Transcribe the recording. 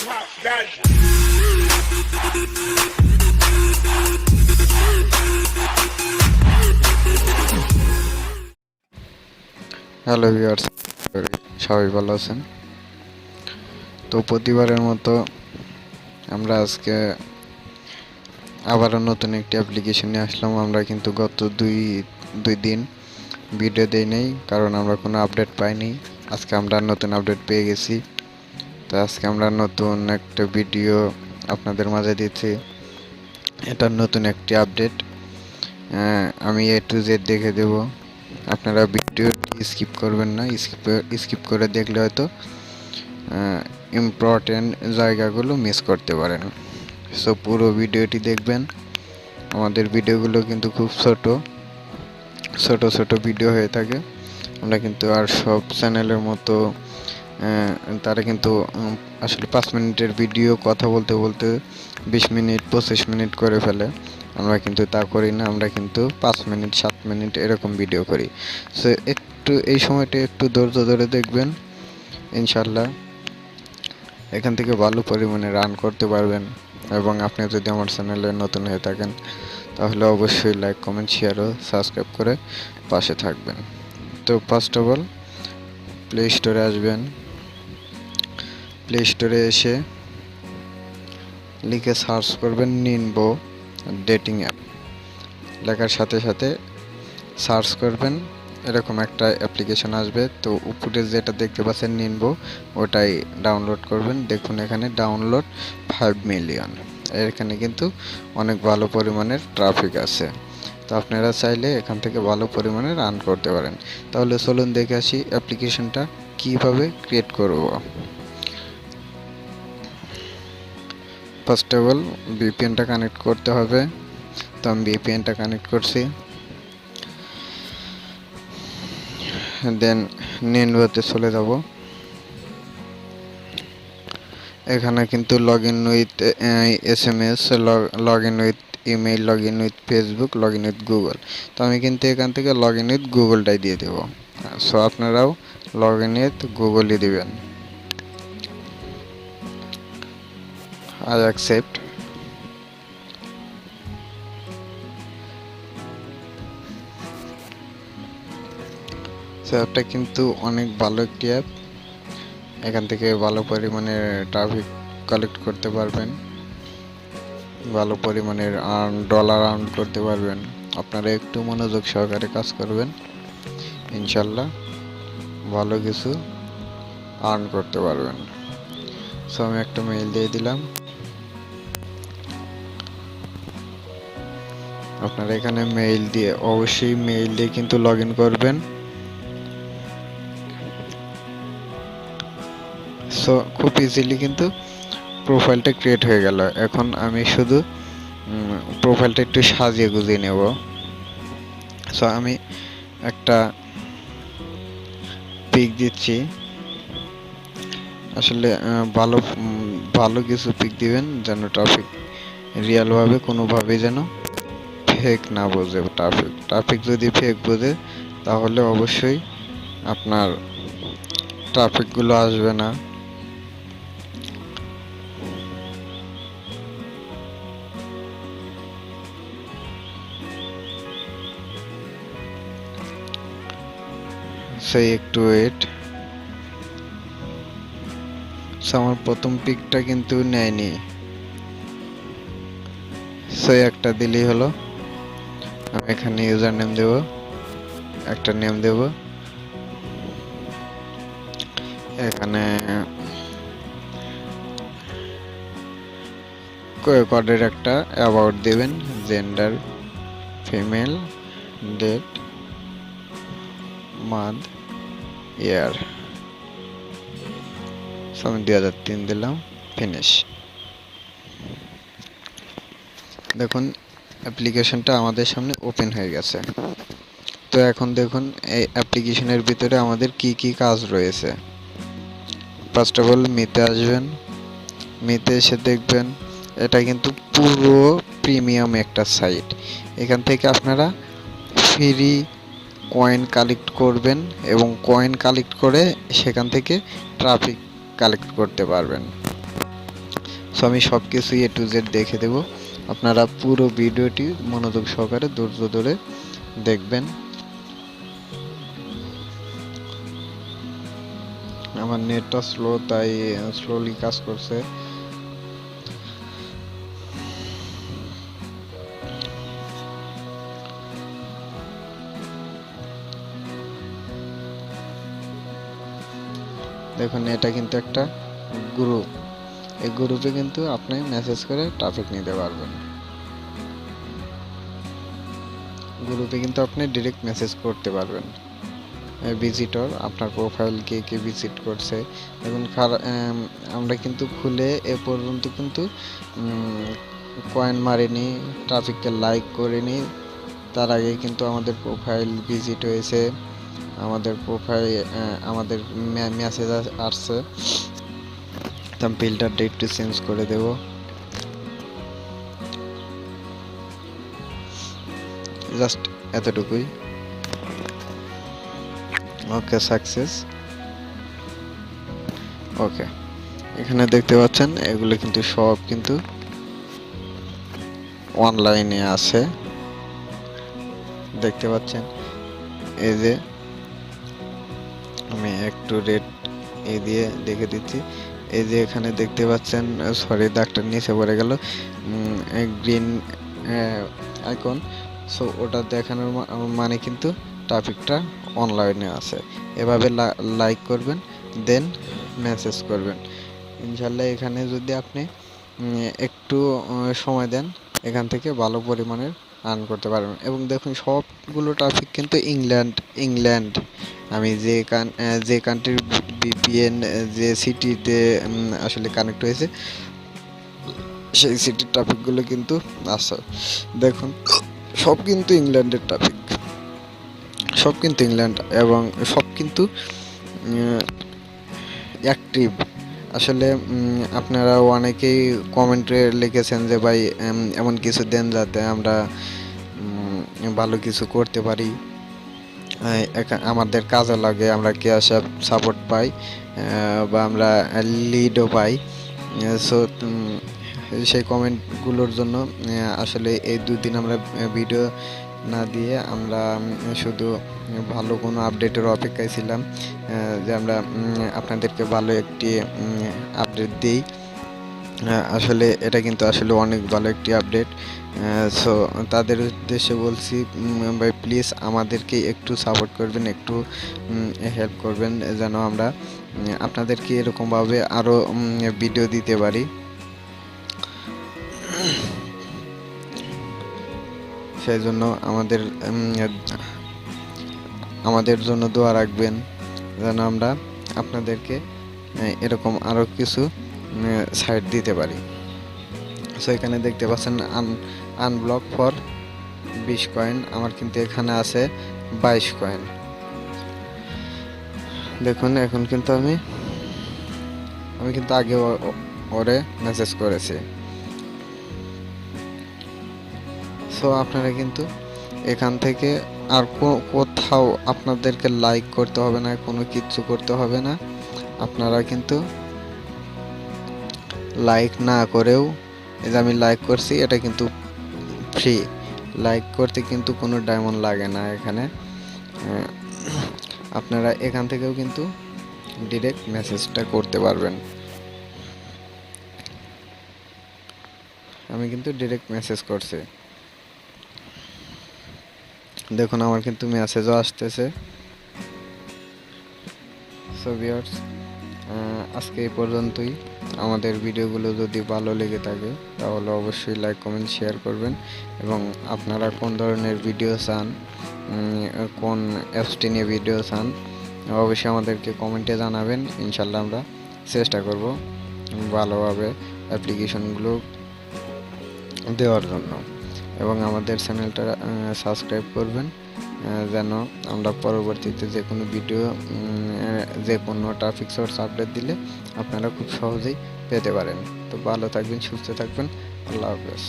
Hello viewers, সবাই ভালো আছেন? তো প্রতিবারের মতো আমরা আজকে আবারও নতুন একটি অ্যাপ্লিকেশন নিয়ে আসলাম। আমরা কিন্তু গত দুই দিন ভিডিও দেই নাই, কারণ আমরা কোনো আপডেট পাইনি। আজকে আমরা নতুন আপডেট পেয়ে গেছি, তো আজকে আমরা নতুন একটা ভিডিও আপনাদের মাঝে দিচ্ছি। এটা নতুন একটি আপডেট, আমি A to Z দেখে দেব। আপনারা ভিডিওটি স্কিপ করবেন না, স্কিপ করে দেখলে হয়তো ইম্পর্টেন্ট জায়গাগুলো মিস করতে পারেন। সো পুরো ভিডিওটি দেখবেন। আমাদের ভিডিওগুলো কিন্তু খুব ছোট ভিডিও হয়ে থাকে। আমরা কিন্তু আর সব চ্যানেলের মতো তারা কিন্তু আসলে 5 মিনিটের ভিডিও কথা বলতে বলতে 20 মিনিট 25 মিনিট করে ফেলে। আমরা কিন্তু তা করি না, আমরা কিন্তু 5 মিনিট 7 মিনিট এরকম ভিডিও করি। সো একটু এই সময়টা একটু ধৈর্য ধরে দেখবেন, ইনশাল্লাহ এখান থেকে ভালো পরিমাণে রান করতে পারবেন। এবং আপনি যদি আমার চ্যানেলে নতুন হয়ে থাকেন তাহলে অবশ্যই লাইক, কমেন্ট, শেয়ার ও সাবস্ক্রাইব করে পাশে থাকবেন। তো ফার্স্ট অফ অল প্লে স্টোরে আসবেন। প্লে স্টোরে এসে লিখে সার্চ করবেন নিনবো ডেটিং অ্যাপ। লেখার সাথে সাথে সার্চ করবেন, এরকম একটা অ্যাপ্লিকেশন আসবে। তো উপরে যেটা দেখতে পাচ্ছেন নিনবো, ওটাই ডাউনলোড করবেন। দেখুন এখানে ডাউনলোড 5 মিলিয়ন, এখানে কিন্তু অনেক ভালো পরিমাণের ট্রাফিক আছে। তো আপনারা চাইলে এখান থেকে ভালো পরিমাণে রান করতে পারেন। তাহলে চলুন দেখে আসি অ্যাপ্লিকেশনটা কিভাবে ক্রিয়েট করব। ফার্স্ট অফ অল ভিপিএনটা কানেক্ট করতে হবে। তো আমি ভিপিএনটা কানেক্ট করছি। দেন নিনবোতে চলে যাব। এখানে কিন্তু log in with SMS, log in with email, log in with Facebook, log in with Google. তো আমি কিন্তু এখান থেকে লগ ইন উইথ গুগলটাই দিয়ে দেবো। সো আপনারাও লগ ইন উইথ গুগলই দিবেন। I accept. সো অ্যাপটা কিন্তু অনেক ভালো একটি অ্যাপ। এখান থেকে ভালো পরিমাণে ট্রাফিক কালেক্ট করতে পারবেন, ভালো পরিমাণের ডলার আর্ন করতে পারবেন। আপনারা একটু মনোযোগ সহকারে কাজ করবেন, ইনশাল্লাহ ভালো কিছু আর্ন করতে পারবেন। সো আমি একটা মেইল দিয়ে দিলাম। আপনারা এখানে মেইল দিয়ে, অবশ্যই মেইল দিয়ে কিন্তু লগ ইন করবেন। সো খুব ইজিলি কিন্তু প্রোফাইলটা ক্রিয়েট হয়ে গেল। এখন আমি শুধু প্রোফাইলটা একটু সাজিয়ে গুজিয়ে নেব। সো আমি একটা পিক দিচ্ছি। আসলে ভালো কিছু পিক দিবেন, যেন ট্রাফিক রিয়েলভাবে কোনোভাবে যেন ফেক না বোঝে। ট্রাফিক যদি ফেক বোঝে তাহলে অবশ্যই আপনার ট্রাফিকগুলো আসবে না। সেই একটু ওয়েট। আমার প্রথম পিকটা কিন্তু নেয়নি, সেই একটা দিলেই হলো। আমি এখানে ইউজার নেম দেব, একটা নেম দেব। এখানে কোডের একটা অ্যাবাউট দেবেন, জেন্ডার ফিমেল, ডেট, মান্থ, ইয়ার। আমি 2003 দিলাম, ফিনিশ। দেখুন অ্যাপ্লিকেশনটা আমাদের সামনে ওপেন হয়ে গেছে। তো এখন দেখুন এই অ্যাপ্লিকেশনের ভিতরে আমাদের কি কি কাজ রয়েছে। ফার্স্ট অফ অল মিতে আসবেন। মিতে এসে দেখবেন এটা কিন্তু পুরো প্রিমিয়াম একটা সাইট। এখান থেকে আপনারা ফ্রি কয়েন কালেক্ট করবেন এবং কয়েন কালেক্ট করে সেখান থেকে ট্রাফিক কালেক্ট করতে পারবেন। সো আমি সব কিছু এ টু জেড দেখে দেব, আপনারা পুরো ভিডিওটি মনোযোগ সহকারে ধৈর্য ধরে দেখবেন। আমার নেটটা স্লো, তাই স্লোলি কাজ করছে। দেখুন এটা কিন্তু একটা গ্রুপ, এই গ্রুপে কিন্তু আপনি মেসেজ করে ট্রাফিক নিতে পারবেন। গ্রুপে কিন্তু আপনি ডিরেক্ট মেসেজ করতে পারবেন। ভিজিটর, আপনার প্রোফাইল কে কে ভিজিট করছে, এবং আমরা কিন্তু খুলে এ পর্যন্ত কিন্তু কয়েন মারিনি, ট্রাফিককে লাইক করিনি। তার আগে কিন্তু আমাদের প্রোফাইল ভিজিট হয়েছে, আমাদের প্রোফাইল আমাদের মেসেজ আসছে। থাম্বনেইলটার ডেটটা চেঞ্জ করে দেব। জাস্ট এতটুকুই। ওকে, সাকসেস। ওকে, এখানে দেখতে পাচ্ছেন এগুলো কিন্তু সব কিন্তু অনলাইনে আছে, দেখতে পাচ্ছেন। এই যে আমি একটু রেড দিয়ে দেখে দিচ্ছি। এই যে এখানে দেখতে পাচ্ছেন, সরি দাগটার নিচে পড়ে গেল, গ্রিন আইকন। সো ওটা দেখানোর মানে কিন্তু ট্রাফিকটা অনলাইনে আছে। এভাবে লাইক করবেন, দেন মেসেজ করবেন। ইনশাল্লাহ এখানে যদি আপনি একটু সময় দেন, এখান থেকে ভালো পরিমাণের আর্ন করতে পারবেন। এবং দেখুন সবগুলো ট্রাফিক কিন্তু ইংল্যান্ড। আমি যে কান্ট্রির ভিপিএন যে সিটিতে আসলে কানেক্ট হয়েছে, সেই সিটির ট্রাফিকগুলো কিন্তু আছে। দেখুন সব কিন্তু ইংল্যান্ডের ট্রাফিক, সব কিন্তু ইংল্যান্ড, এবং সব কিন্তু অ্যাক্টিভ। আসলে আপনারা অনেকেই কমেন্টে লিখেছেন যে ভাই এমন কিছু দেন যাতে আমরা ভালো কিছু করতে পারি, আমাদের কাজে লাগে, আমরা ক্যাশ সাপোর্ট পাই, বা আমরা লিডও পাই। সো সেই কমেন্টগুলোর জন্য আসলে এই দুদিন আমরা ভিডিও না দিয়ে আমরা শুধু ভালো কোনো আপডেটের অপেক্ষায় ছিলাম, যে আমরা আপনাদেরকে ভালো একটি আপডেট দিই। আসলে এটা কিন্তু আসলে অনেক ভালো একটি আপডেট। সো তাদের উদ্দেশ্যে বলছি, ভাই প্লিজ আমাদেরকে একটু সাপোর্ট করবেন, একটু হেল্প করবেন, যেন আমরা আপনাদেরকে এরকমভাবে আরও ভিডিও দিতে পারি। সেই জন্য আমাদের জন্য দোয়া রাখবেন, যেন আমরা আপনাদেরকে এরকম আরও কিছু সাইট দিতে পারি। সো এখানে দেখতে পাচ্ছেন আনব্লক ফর 20 কয়েন, আমার কিন্তু এখানে আছে 22 কয়েন। দেখুন এখন কিন্তু আমি কিন্তু আগে ওরে মেসেজ করেছি। সো আপনারা কিন্তু এখান থেকে আর কোথাও আপনাদেরকে লাইক করতে হবে না, কোনো কিছু করতে হবে না। আপনারা কিন্তু লাইক না করেও, এই যে আমি লাইক করছি, এটা কিন্তু ফ্রি। লাইক করতে কিন্তু কোনো ডায়মন্ড লাগে না এখানে। আপনারা এখান থেকেও কিন্তু ডিরেক্ট মেসেজটা করতে পারবেন। আমি কিন্তু ডিরেক্ট মেসেজ করছি, দেখুন আমার কিন্তু মেসেজও আসতেছে। সো ভিউয়ার্স, আজকে এই পর্যন্তই। আমাদের ভিডিওগুলো যদি ভালো লেগে থাকে তাহলে অবশ্যই লাইক কমেন্ট শেয়ার করবেন, এবং আপনারা কোন ধরনের ভিডিও চান, কোন অ্যাপসটি নিয়ে ভিডিও চান, অবশ্যই আমাদেরকে কমেন্টে জানাবেন। ইনশাল্লাহ আমরা চেষ্টা করব ভালোভাবে অ্যাপ্লিকেশনগুলো দেওয়ার জন্য, এবং আমাদের চ্যানেলটা সাবস্ক্রাইব করবেন, যেন আমরা পরবর্তীতে যে কোনো ভিডিও, যে কোনো ট্রাফিক সোর্স আপডেট দিলে আপনারা খুব সহজেই পেতে পারেন। তো ভালো থাকবেন, সুস্থ থাকবেন, আল্লাহ হাফেজ।